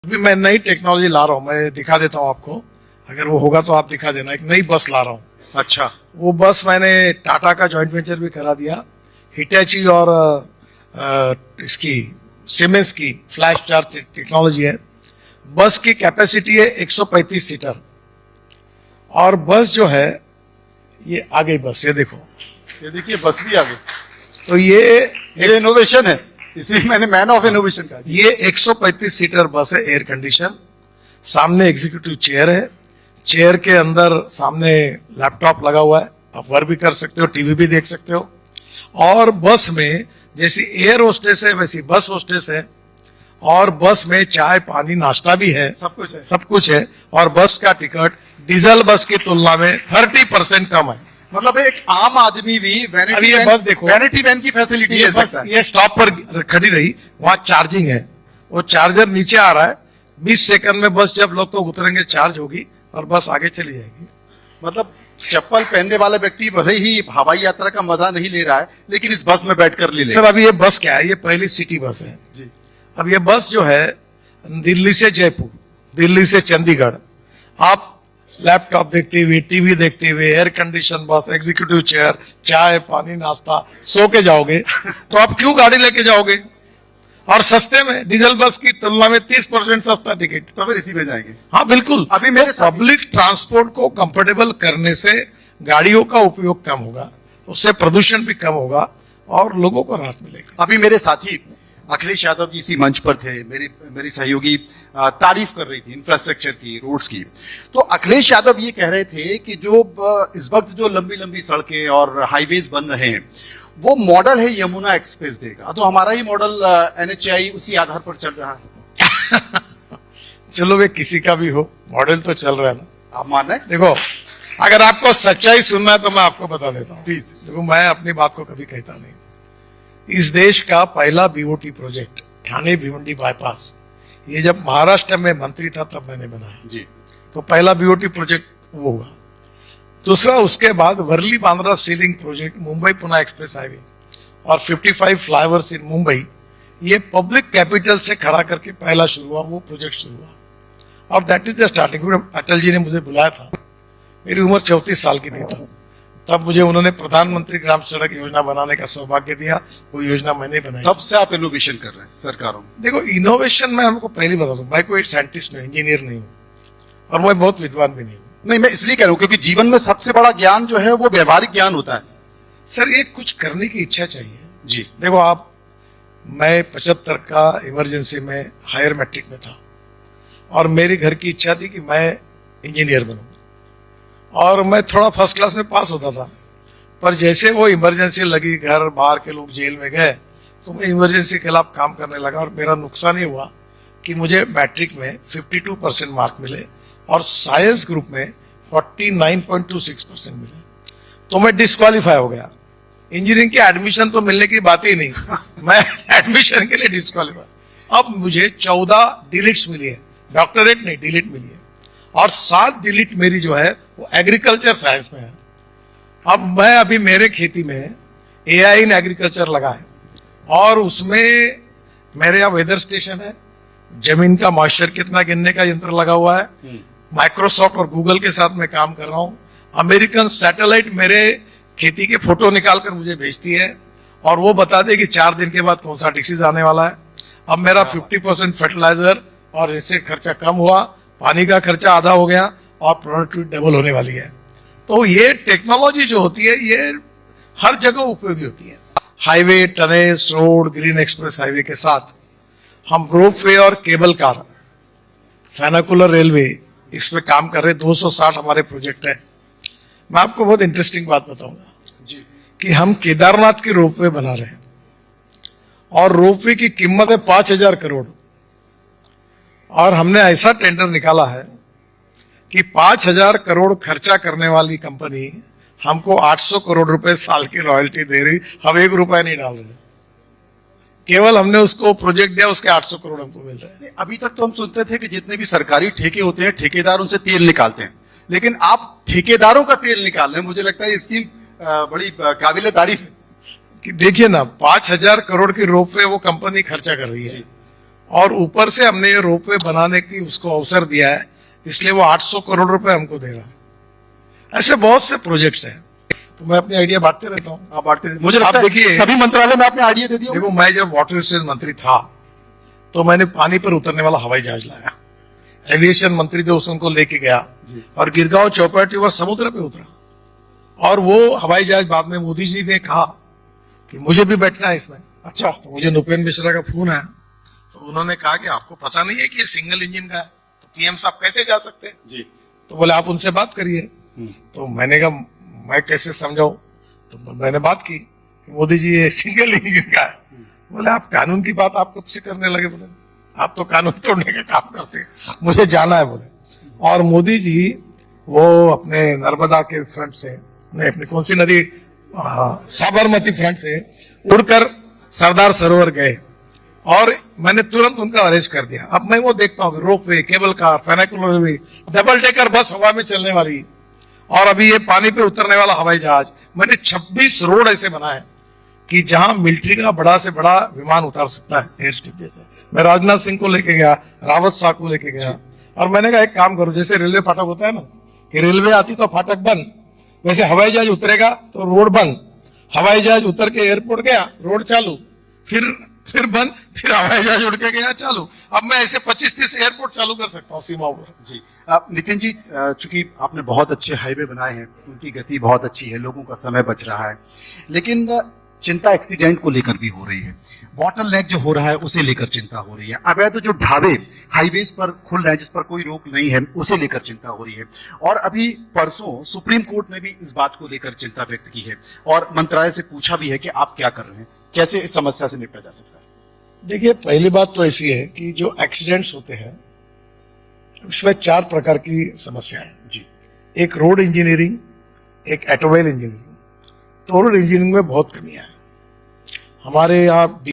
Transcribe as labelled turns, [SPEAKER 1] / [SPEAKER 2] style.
[SPEAKER 1] अभी मैं नई टेक्नोलॉजी ला रहा हूँ, मैं दिखा देता हूँ आपको, अगर वो होगा तो आप दिखा देना। एक नई बस ला रहा हूँ।
[SPEAKER 2] अच्छा,
[SPEAKER 1] वो बस मैंने टाटा का जॉइंट वेंचर भी करा दिया, हिटैची और इसकी सीमेंस की फ्लैश चार्ज टेक्नोलॉजी है। बस की कैपेसिटी है 135 सीटर और बस जो है ये आ गई बस, ये देखो,
[SPEAKER 2] ये देखिए बस भी आ गई।
[SPEAKER 1] तो ये
[SPEAKER 2] इनोवेशन है, इसलिए मैंने मैन ऑफ इनोवेशन कहा।
[SPEAKER 1] ये 135 सीटर बस है, एयर कंडीशन। सामने एग्जीक्यूटिव चेयर है, चेयर के अंदर सामने लैपटॉप लगा हुआ है, आप वर्क भी कर सकते हो, टीवी भी देख सकते हो। और बस में जैसी एयर होस्टेस है वैसी बस होस्टेस है, और बस में चाय पानी नाश्ता भी है,
[SPEAKER 2] सब कुछ है।
[SPEAKER 1] सब कुछ है। और बस का टिकट डीजल बस की तुलना में 30% कम है।
[SPEAKER 2] मतलब एक आम आदमी भी
[SPEAKER 1] अब ये बस देखो,
[SPEAKER 2] वैनिटी वैन की फैसिलिटी ले सकता है।
[SPEAKER 1] ये स्टॉप पर खड़ी रही, वहां चार्जिंग है, वो चार्जर नीचे आ रहा है, 20 सेकंड में बस जब लोग तो उतरेंगे चार्ज होगी और बस आगे चली जाएगी।
[SPEAKER 2] मतलब चप्पल पहनने वाला व्यक्ति भले ही हवाई यात्रा का मजा नहीं ले रहा है, लेकिन इस बस में बैठकर ले
[SPEAKER 1] सर अभी ये बस क्या है, ये पहली सिटी बस है
[SPEAKER 2] जी।
[SPEAKER 1] अब ये बस जो है दिल्ली से जयपुर, दिल्ली से चंडीगढ़, आप लैपटॉप देखते हुए, टीवी देखते हुए, एयर कंडीशन बस, एग्जीक्यूटिव चेयर, चाय पानी नाश्ता, सो के जाओगे तो आप क्यों गाड़ी लेके जाओगे? और सस्ते में, डीजल बस की तुलना में 30% सस्ता टिकट।
[SPEAKER 2] तो फिर इसी में जाएंगे।
[SPEAKER 1] हाँ बिल्कुल।
[SPEAKER 2] अभी मेरे
[SPEAKER 1] पब्लिक ट्रांसपोर्ट को कंफर्टेबल करने से गाड़ियों का उपयोग कम होगा, उससे प्रदूषण भी कम होगा और लोगों को राहत मिलेगी।
[SPEAKER 2] अभी मेरे साथी अखिलेश यादव जी इसी मंच पर थे, मेरी सहयोगी तारीफ कर रही थी इंफ्रास्ट्रक्चर की, रोड्स की। तो अखिलेश यादव ये कह रहे थे कि जो इस वक्त जो लंबी लंबी सड़कें और हाईवेज बन रहे हैं वो मॉडल है यमुना एक्सप्रेस वे का। तो हमारा ही मॉडल NHAI उसी आधार पर चल रहा है।
[SPEAKER 1] चलो वे किसी का भी हो, मॉडल तो चल रहा है ना।
[SPEAKER 2] आप मान रहे हैं?
[SPEAKER 1] देखो, अगर आपको सच्चाई सुनना है तो मैं आपको बता देता हूँ
[SPEAKER 2] प्लीज।
[SPEAKER 1] देखो, मैं अपनी बात को कभी कहता नहीं। इस देश का पहला BOT project Thane Bhiwandi bypass, ये जब महाराष्ट्र में मंत्री था तब मैंने बनाया
[SPEAKER 2] जी।
[SPEAKER 1] तो पहला BOT प्रोजेक्ट वो हुआ। दूसरा, उसके बाद Worli Bandra sea link project, Mumbai Pune express highway और 55 फ्लाईओवर्स इन मुंबई, ये पब्लिक कैपिटल से खड़ा करके पहला शुरू हुआ, वो प्रोजेक्ट शुरू हुआ। और that is the starting. Atal ji ने मुझे बुलाया था, मेरी उम्र 34 साल की थी तब मुझे उन्होंने प्रधानमंत्री ग्राम सड़क योजना बनाने का सौभाग्य दिया, वो योजना मैंने बनाई।
[SPEAKER 2] तब से आप इनोवेशन कर रहे हैं सरकारों में।
[SPEAKER 1] देखो, इनोवेशन में हमको पहली बता दूं, मैं कोई साइंटिस्ट नहीं, इंजीनियर नहीं हूँ और मैं बहुत विद्वान भी नहीं हूँ।
[SPEAKER 2] नहीं, मैं इसलिए कह रहा हूं क्योंकि जीवन में सबसे बड़ा ज्ञान जो है वो व्यवहारिक ज्ञान होता है।
[SPEAKER 1] सर ये कुछ करने की इच्छा चाहिए
[SPEAKER 2] जी।
[SPEAKER 1] देखो आप, मैं 75 का इमरजेंसी में हायर मैट्रिक में था और मेरी घर की इच्छा थी कि मैं इंजीनियर बनूं और मैं थोड़ा फर्स्ट क्लास में पास होता था। पर जैसे वो इमरजेंसी लगी, घर बाहर के लोग जेल में गए, तो मैं इमरजेंसी के खिलाफ काम करने लगा और मेरा नुकसान ये हुआ कि मुझे मैट्रिक में 52% मार्क मिले और साइंस ग्रुप में 49.26% मिले, तो मैं डिस्क्वालीफाई हो गया। इंजीनियरिंग की एडमिशन तो मिलने की बात ही नहीं, मैं एडमिशन के लिए डिस्क्वालीफाई। अब मुझे 14 डिलीट्स मिली है, डॉक्टरेट नहीं डिलीट मिली है, और 7 डिलीट मेरी जो है वो एग्रीकल्चर साइंस में है। अब मैं अभी मेरे खेती में AI इन एग्रीकल्चर लगा है और उसमें मेरे यहाँ वेदर स्टेशन है, जमीन का मॉइस्चर कितना गिनने का यंत्र लगा हुआ है, माइक्रोसॉफ्ट और गूगल के साथ मैं काम कर रहा हूँ। अमेरिकन सैटेलाइट मेरे खेती के फोटो निकालकर मुझे भेजती है और वो बता दे कि 4 दिन के बाद कौन सा डिसीज आने वाला है। अब मेरा 50% फर्टिलाइजर और इससे खर्चा कम हुआ, पानी का खर्चा आधा हो गया और प्रोडक्टिविटी डबल होने वाली है। तो ये टेक्नोलॉजी जो होती है ये हर जगह उपयोगी होती है। Highway, tunnels, road, green express highway के साथ हम रोपवे और केबल कार, फैनाकुलर रेलवे, इसमें काम कर रहे 260 हमारे प्रोजेक्ट है। मैं आपको बहुत इंटरेस्टिंग बात बताऊंगा
[SPEAKER 2] जी।
[SPEAKER 1] कि हम केदारनाथ की रोपवे बना रहे हैं और रोपवे की कीमत है 5,000 करोड़ और हमने ऐसा टेंडर निकाला है कि 5,000 करोड़ खर्चा करने वाली कंपनी हमको 800 करोड़ रुपए साल की रॉयल्टी दे रही, हम 1 रुपया नहीं डाल रहे, केवल हमने उसको प्रोजेक्ट दिया, उसके 800 करोड़ हमको मिल रहे हैं।
[SPEAKER 2] अभी तक तो हम सुनते थे कि जितने भी सरकारी ठेके होते हैं ठेकेदार उनसे तेल निकालते हैं, लेकिन आप ठेकेदारों का तेल निकाल रहे हैं। मुझे लगता है इसकी बड़ी काबिल तारीफ है।
[SPEAKER 1] कि देखिए ना, 5,000 करोड़ की रोपवे वो कंपनी खर्चा कर रही है और ऊपर से हमने ये रोपवे बनाने की उसको अवसर दिया है, इसलिए वो 800 करोड़ रुपए हमको दे रहा है। ऐसे बहुत से प्रोजेक्ट्स हैं, तो मैं अपनी आइडिया बांटते रहता हूँ।
[SPEAKER 2] आप बांटते हैं। मुझे लगता
[SPEAKER 1] आप
[SPEAKER 2] है
[SPEAKER 1] देखिए,
[SPEAKER 2] सभी मंत्रालय में आपने आइडिया दे दिया।
[SPEAKER 1] देखो, मैं जब वाटर रिसोर्स मंत्री था तो मैंने पानी पर उतरने वाला हवाई जहाज लाया। एविएशन मंत्री जो उनको लेके गया और गिरगांव चौपाटी और समुद्र पे उतरा, और वो हवाई जहाज बाद में मोदी जी ने कहा कि मुझे भी बैठना है इसमें।
[SPEAKER 2] अच्छा,
[SPEAKER 1] तो मुझे नुपेंद्र मिश्रा का फोन आया, तो उन्होंने कहा कि आपको पता नहीं है कि ये सिंगल इंजन का है, तो पीएम साहब कैसे जा सकते हैं?
[SPEAKER 2] जी।
[SPEAKER 1] तो बोले आप उनसे बात करिए। तो मैंने कहा मैं कैसे समझाऊं? तो मैंने बात की कि मोदी जी ये सिंगल इंजन का है। बोले आप कानून की बात आप कब से करने लगे? बोले आप तो कानून तोड़ने का काम करते हैं, मुझे जाना है। बोले और मोदी जी वो अपने नर्मदा के फ्रंट से, नहीं अपनी कौन सी नदी, साबरमती फ्रंट से उड़कर सरदार सरोवर गए, और मैंने तुरंत उनका अरेस्ट कर दिया। अब मैं वो देखता हूँ रोपवे, केबल कार, फेनाकुलर वे, डबल डेकर बस हवा में चलने वाली, और अभी ये पानी पे उतरने वाला हवाई जहाज। मैंने 26 रोड ऐसे बनाए कि जहां मिलिट्री का बड़ा से बड़ा विमान उतार सकता है एयर स्ट्रिप जैसे। मैं राजनाथ सिंह को लेके गया, रावत साहब को लेके गया, और मैंने कहा एक काम करो, जैसे रेलवे फाटक होता है ना कि रेलवे आती तो फाटक बंद, वैसे हवाई जहाज उतरेगा तो रोड बंद, हवाई जहाज उतर के एयरपोर्ट गया रोड चालू, फिर बंद, फिर हवाई जहाज उड़ के गया चालू। अब मैं ऐसे 25-30 एयरपोर्ट चालू कर सकता हूँ सीमाओं पर।
[SPEAKER 2] जी। नितिन जी, चूंकि आपने बहुत अच्छे हाईवे बनाए हैं, उनकी गति बहुत अच्छी है, लोगों का समय बच रहा है, लेकिन चिंता एक्सीडेंट को लेकर भी हो रही है। बॉटलनेक जो हो रहा है उसे लेकर चिंता हो रही है। अवैध जो ढाबे हाईवेज पर खुल रहे हैं जिस पर कोई रोक नहीं है, उसे लेकर चिंता हो रही है। और अभी परसों सुप्रीम कोर्ट ने भी इस बात को लेकर चिंता व्यक्त की है और मंत्रालय से पूछा भी है कि आप क्या कर रहे हैं, कैसे इस समस्या से निपटा जा सकता है।
[SPEAKER 1] देखिए, पहली बात तो ऐसी है कि जो एक्सीडेंट्स होते हैं उसमें 4 प्रकार की समस्या है
[SPEAKER 2] जी।
[SPEAKER 1] एक रोड इंजीनियरिंग, एक ऑटोमोबाइल इंजीनियरिंग। तो रोड इंजीनियरिंग में बहुत कमियां है हमारे यहाँ।